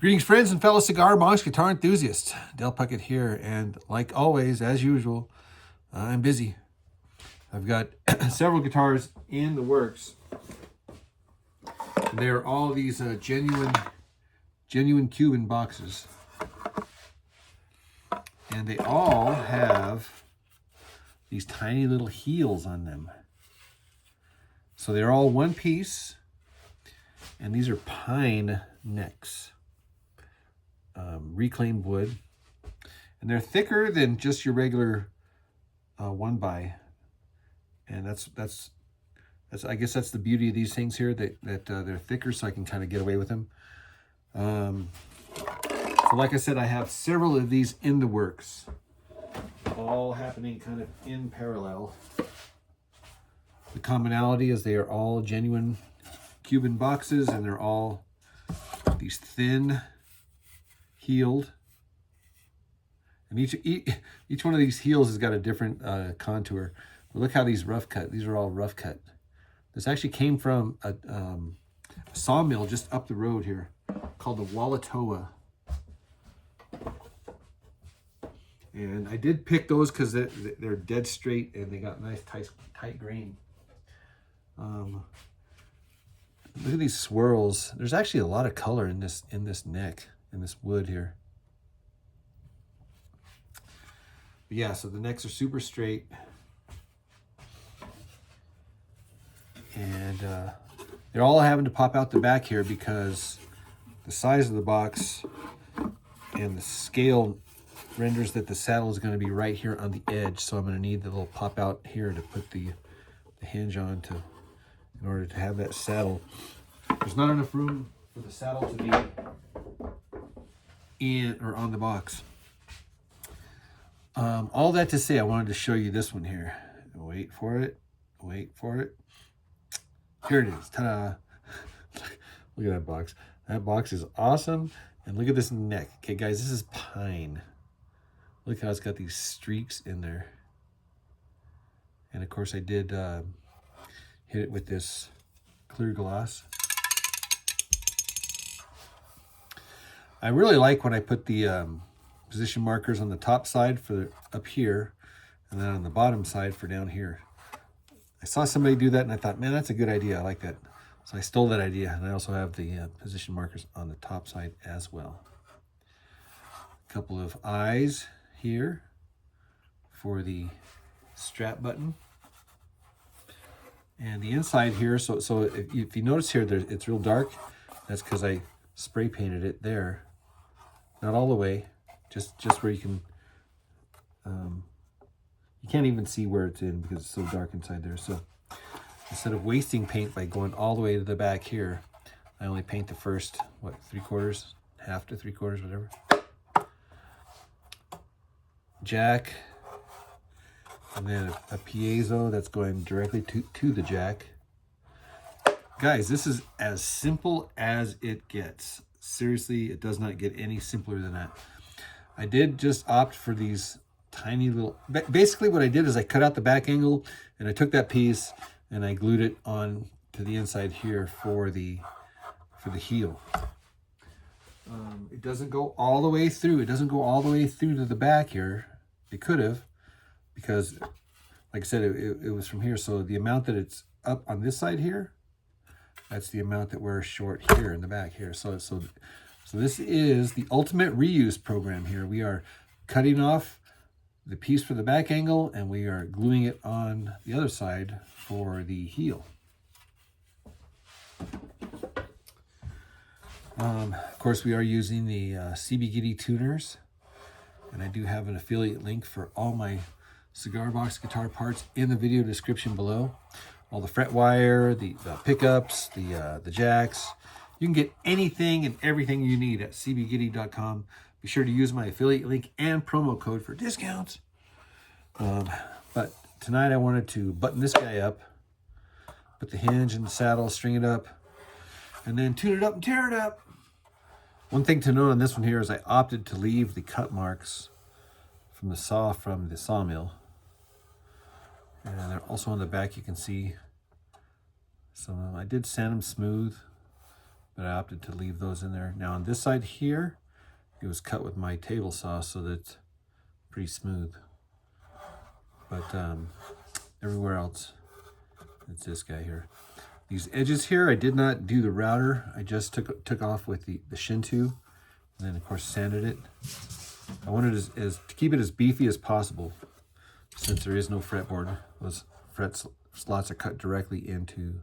Greetings, friends and fellow cigar box guitar enthusiasts. Dale Puckett here, and like always, as usual, I'm busy. I've got several guitars in the works. They're all these genuine Cuban boxes, and they all have these tiny little heels on them. So they're all one piece, and these are pine necks. Reclaimed wood, and they're thicker than just your regular 1x, and that's I guess that's the beauty of these things here, that they're thicker, so I can kind of get away with them. So like I said, I have several of these in the works, all happening kind of in parallel. The commonality is they are all genuine Cuban boxes, and they're all these thin heeled, and each one of these heels has got a different contour. But look how these rough cut. These are all rough cut. This actually came from a sawmill just up the road here called the Wallatoa, and I did pick those because they're dead straight and they got nice tight grain. Look at these swirls. There's actually a lot of color in this neck, in this wood here. But yeah, so the necks are super straight, and they're all having to pop out the back here because the size of the box and the scale renders that the saddle is going to be right here on the edge. So I'm going to need the little pop out here to put the hinge on in order to have that saddle. There's not enough room for the saddle to be in or on the box. All that to say, I wanted to show you this one here. Wait for it. Here it is. Ta-da! Look at that box. That box is awesome. And look at this neck. Okay, guys, this is pine. Look how it's got these streaks in there. And of course, I did hit it with this clear gloss. I really like when I put the position markers on the top side for up here, and then on the bottom side for down here. I saw somebody do that, and I thought, man, that's a good idea. I like that. So I stole that idea, and I also have the position markers on the top side as well. A couple of eyes here for the strap button. And the inside here, so if you notice here, it's real dark. That's because I spray painted it there. Not all the way, just where you can, you can't even see where it's in because it's so dark inside there. So instead of wasting paint by going all the way to the back here, I only paint the first, 3/4, half to 3/4, whatever. Jack, and then a piezo that's going directly to the jack. Guys, this is as simple as it gets. Seriously, it does not get any simpler than that. I did just opt for these tiny little, basically what I did is I cut out the back angle, and I took that piece and I glued it on to the inside here for the heel. It doesn't go all the way through. It doesn't go all the way through to the back here. It could have, because like I said, it was from here. So the amount that it's up on this side here, that's the amount that we're short here in the back here. So this is the ultimate reuse program here. We are cutting off the piece for the back angle, and we are gluing it on the other side for the heel. Of course, we are using the CBGD tuners, and I do have an affiliate link for all my cigar box guitar parts in the video description below. All the fret wire, the pickups, the jacks. You can get anything and everything you need at cbgiddy.com. Be sure to use my affiliate link and promo code for discounts. But tonight I wanted to button this guy up, put the hinge in the saddle, string it up, and then tune it up and tear it up. One thing to note on this one here is I opted to leave the cut marks from the sawmill. And they're also on the back, you can see some of them. I did sand them smooth, but but I opted to leave those in there. Now on this side here, it was cut with my table saw, so that it's pretty smooth. But everywhere else, it's this guy here. These edges here, I did not do the router. I just took off with the Shinto, and then of course sanded it. I wanted as to keep it as beefy as possible, since there is no fretboard. Those fret slots are cut directly into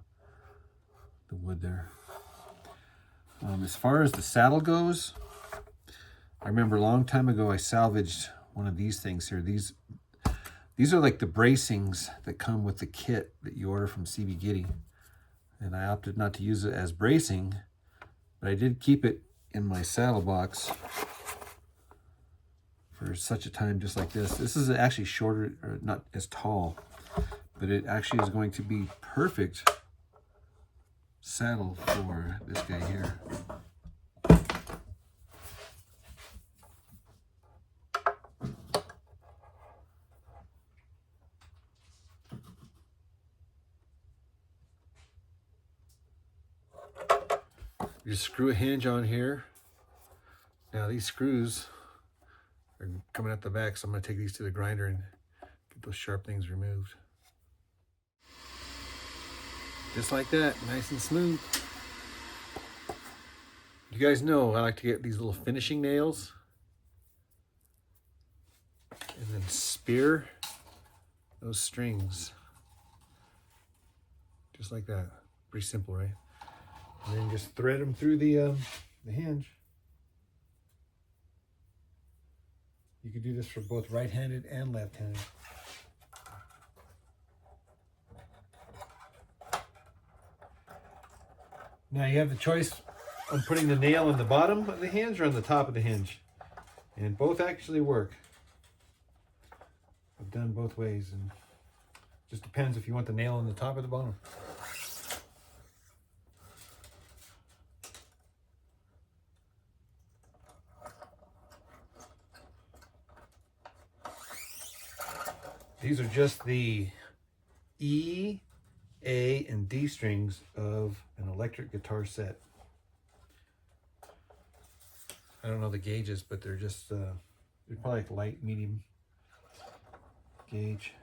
the wood there. As far as the saddle goes, I remember a long time ago I salvaged one of these things here. These are like the bracings that come with the kit that you order from CBGG. And I opted not to use it as bracing, but I did keep it in my saddle box for such a time just like this. This is actually shorter, or not as tall, but it actually is going to be perfect saddle for this guy here. You just screw a hinge on here. Now these screws are coming out the back, so I'm going to take these to the grinder and get those sharp things removed. Just like that, nice and smooth. You guys know I like to get these little finishing nails and then spear those strings. Just like that. Pretty simple, right? And then just thread them through the hinge. You can do this for both right-handed and left-handed. Now you have the choice of putting the nail on the bottom of the hinge or on the top of the hinge. And both actually work. I've done both ways, and it just depends if you want the nail on the top or the bottom. These are just the E, A, and D strings of an electric guitar set. I don't know the gauges, but they're just, they're probably like light, medium gauge.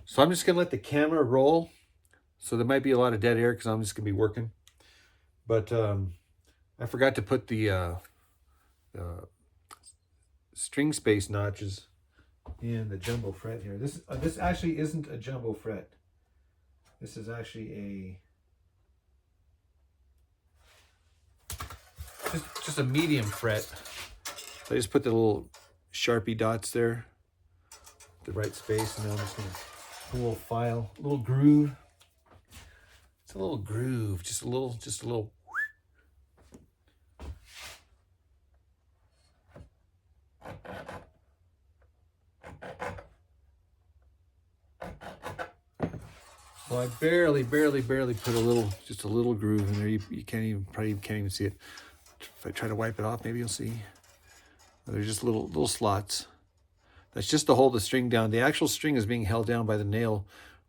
So I'm just gonna let the camera roll. So there might be a lot of dead air because I'm just gonna be working. But I forgot to put the string space notches in the jumbo fret here. This actually isn't a jumbo fret. This is actually just a medium fret. So I just put the little Sharpie dots there, the right space, and now I'm just gonna put a little file, a little groove. It's a little groove, just a little. So I barely put just a little groove in there. You probably can't even see it. If I try to wipe it off, maybe you'll see. There's just little slots. That's just to hold the string down. The actual string is being held down by the nail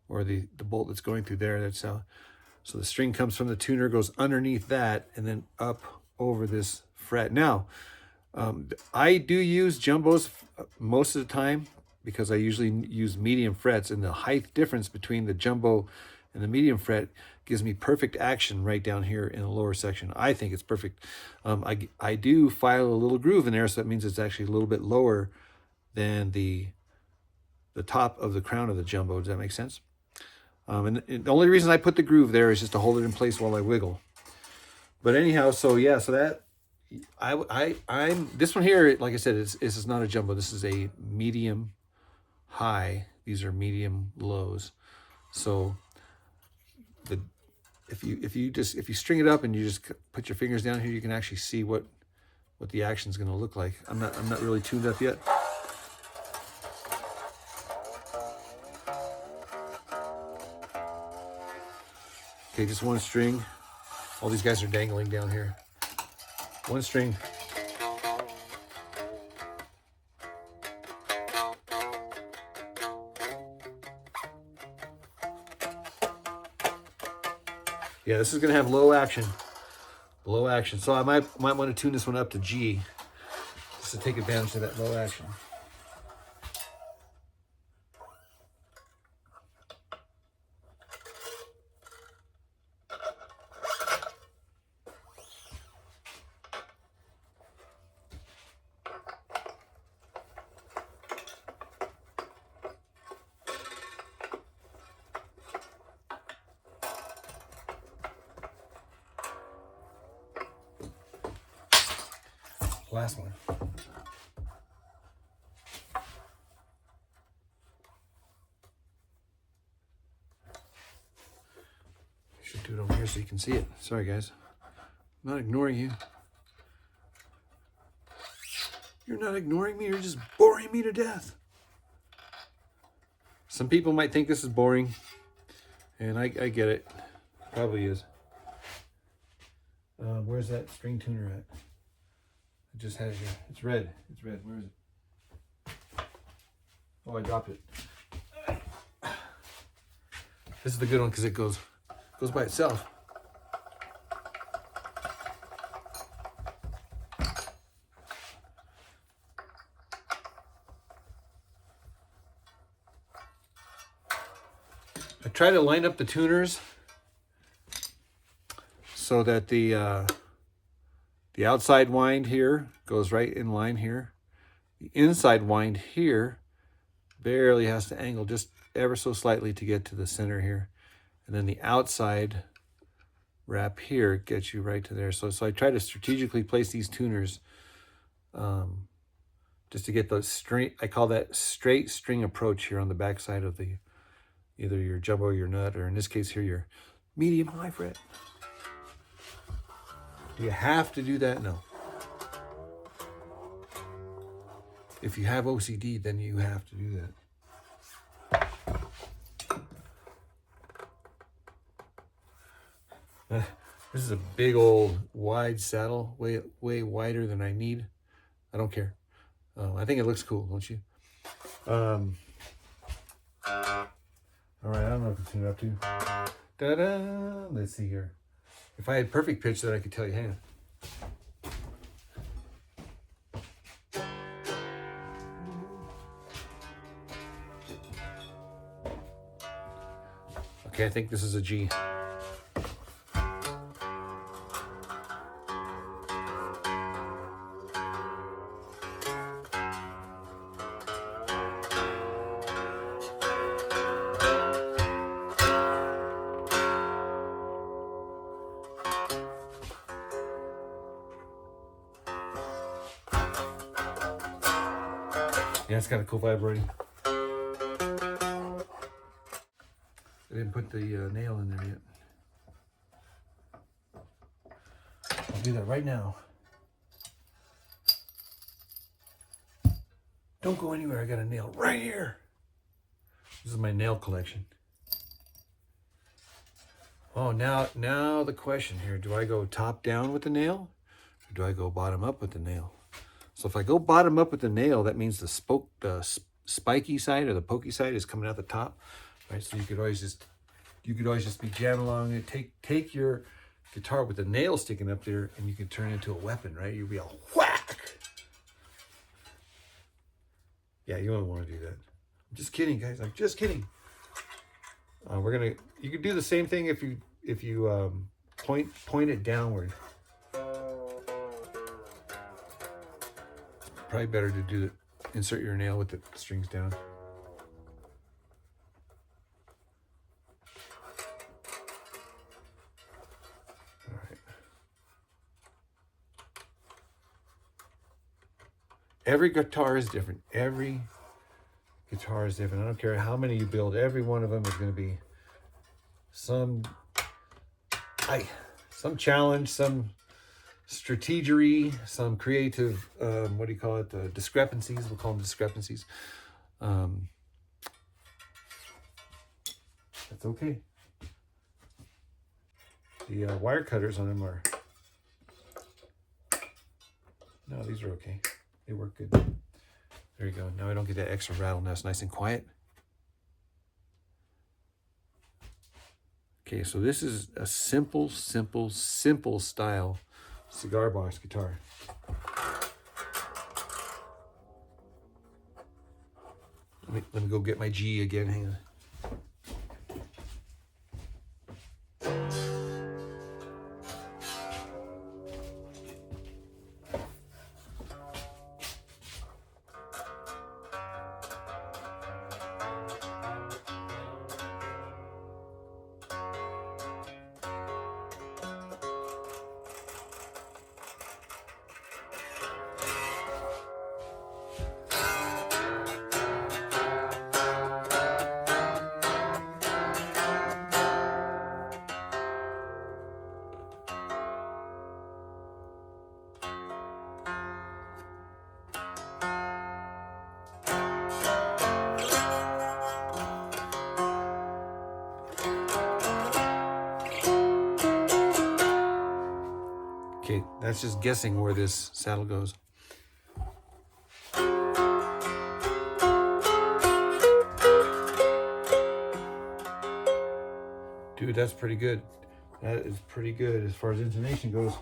or the bolt that's going through there. That's how. So the string comes from the tuner, goes underneath that, and then up over this fret. Now, I do use jumbos most of the time because I usually use medium frets, and the height difference between the jumbo and the medium fret gives me perfect action right down here in the lower section. I think it's perfect. I do file a little groove in there, so that means it's actually a little bit lower than the top of the crown of the jumbo. Does that make sense? And the only reason I put the groove there is just to hold it in place while I wiggle. But anyhow, so yeah, so that I'm this one here, like I said, this is not a jumbo. This is a medium high. These are medium lows. So if you string it up and you just put your fingers down here, you can actually see what the action is going to look like. I'm not really tuned up yet. Okay, just one string. All these guys are dangling down here. One string. Yeah, this is gonna have low action. Low action. So I might want to tune this one up to G just to take advantage of that low action. Last one. Should do it over here so you can see it. Sorry, guys. I'm not ignoring you. You're not ignoring me. You're just boring me to death. Some people might think this is boring, and I get it. Probably is. Where's that string tuner at? It just had it here. It's red. It's red. Where is it? Oh, I dropped it. This is the good one because it goes by itself. I try to line up the tuners so that the outside wind here goes right in line here. The inside wind here barely has to angle just ever so slightly to get to the center here. And then the outside wrap here gets you right to there. So I try to strategically place these tuners just to get the straight, I call that straight string approach here on the back side of the either your jumbo or your nut, or in this case here, your medium high fret. Do you have to do that? No. If you have OCD, then you have to do that. This is a big old wide saddle, way wider than I need. I don't care. I think it looks cool, don't you? All right, I don't know if it's tuned up to. Da-da! Let's see here. If I had perfect pitch, then I could tell you, hang on. Okay, I think this is a G. Yeah, it's got a cool vibrating. I didn't put the nail in there yet. I'll do that right now. Don't go anywhere. I got a nail right here. This is my nail collection. Oh, now the question here. Do I go top down with the nail? Or do I go bottom up with the nail? So if I go bottom up with the nail, that means the spiky side or the pokey side is coming out the top, right? So you could always just be jamming along and take your guitar with the nail sticking up there, and you can turn it into a weapon, right? You'll be all whack. Yeah, you don't want to do that. I'm just kidding, guys. I'm just kidding. You could do the same thing if you point it downward. Probably better to insert your nail with the strings down. All right. Every guitar is different. Every guitar is different. I don't care how many you build. Every one of them is going to be some challenge, some strategery, some creative, what do you call it? Discrepancies. We'll call them discrepancies. That's okay. The wire cutters on them are, no, these are okay. They work good. There you go. Now I don't get that extra rattle. Now it's nice and quiet. Okay, so this is a simple style cigar box guitar. Let me go get my G again. Hang on. Okay, that's just guessing where this saddle goes. Dude, that's pretty good. That is pretty good as far as intonation goes.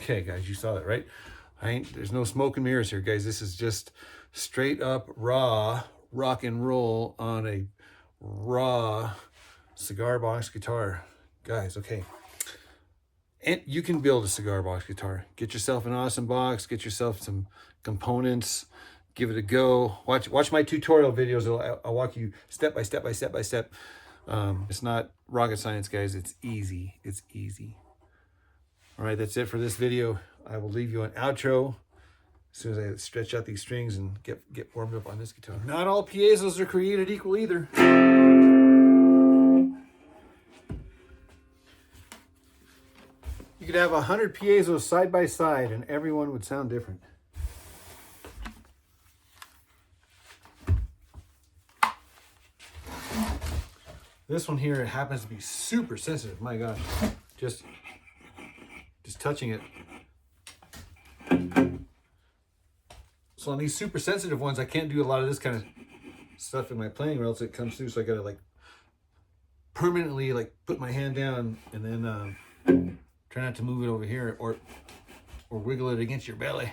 Okay, guys, you saw that, right? There's no smoke and mirrors here, guys. This is just straight up raw rock and roll on a raw cigar box guitar. Guys, okay. And you can build a cigar box guitar. Get yourself an awesome box, get yourself some components, give it a go. Watch my tutorial videos. I'll walk you step by step. It's not rocket science, guys. It's easy. It's easy. All right, that's it for this video. I will leave you an outro as soon as I stretch out these strings and get warmed up on this guitar. Not all piezos are created equal either. You could have 100 piezos side by side and everyone would sound different. This one here happens to be super sensitive. My gosh, just touching it. So on these super sensitive ones, I can't do a lot of this kind of stuff in my playing, or else it comes through. So I gotta like permanently like put my hand down and then try not to move it over here or wiggle it against your belly.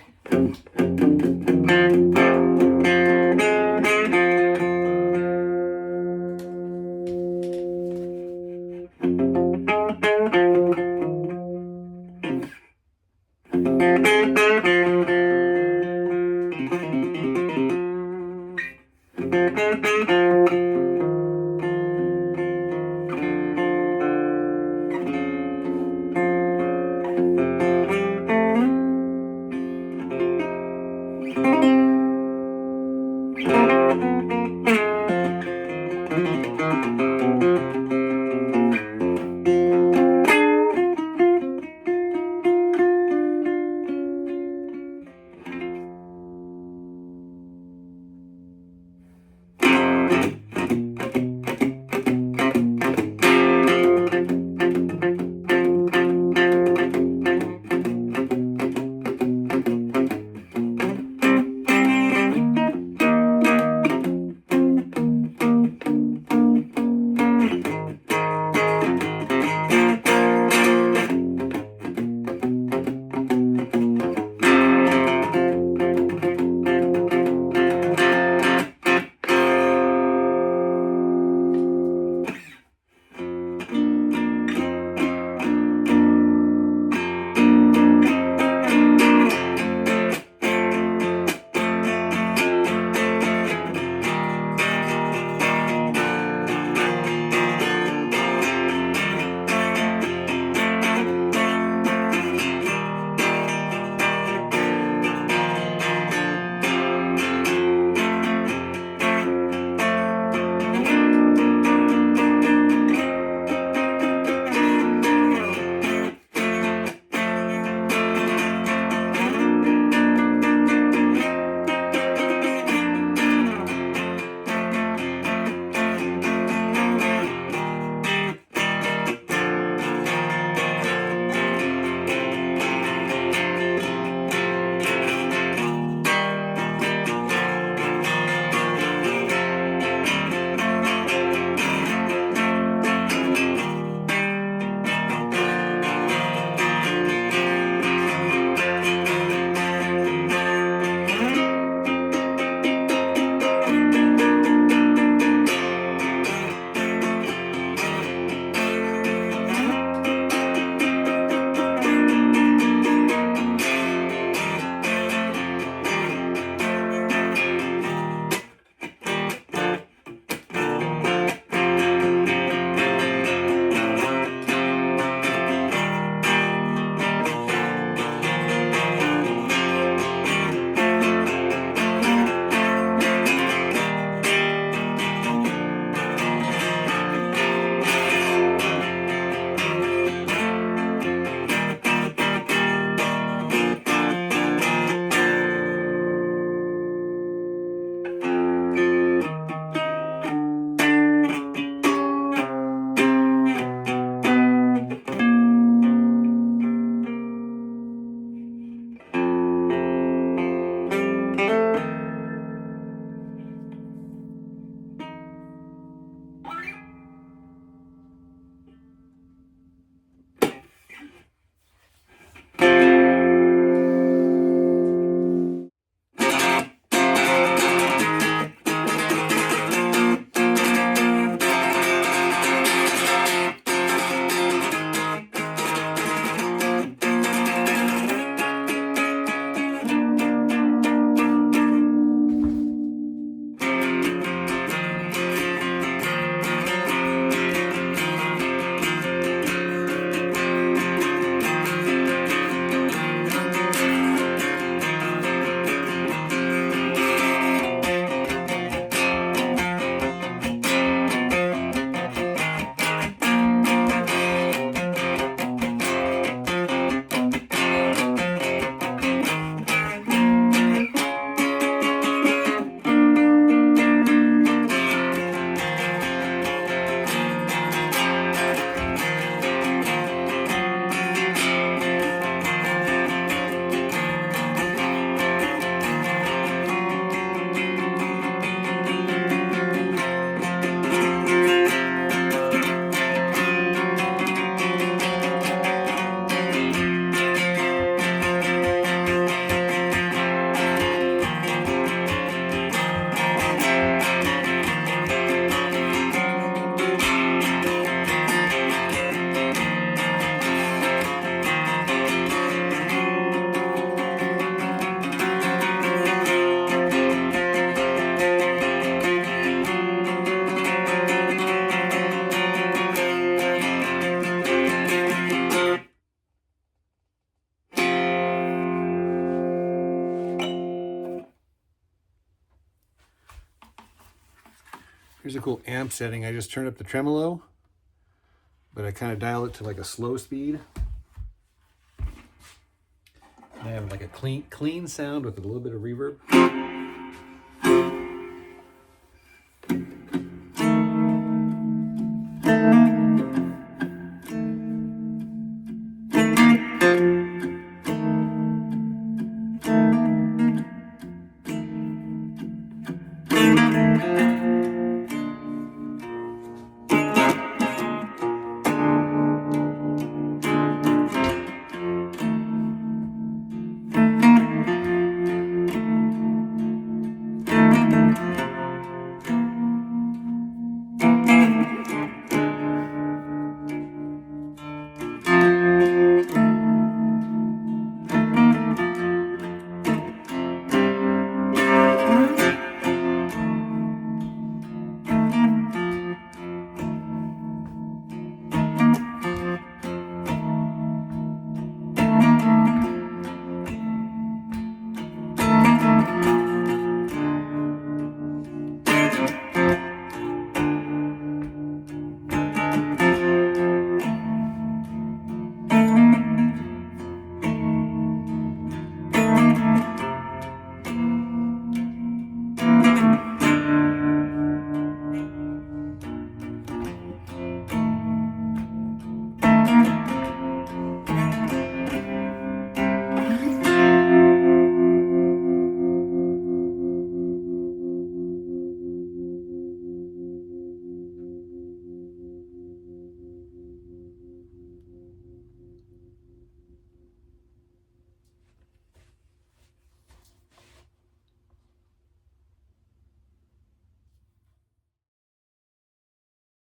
Here's a cool amp setting. I just turned up the tremolo, but I kind of dial it to like a slow speed. And I have like a clean sound with a little bit of reverb.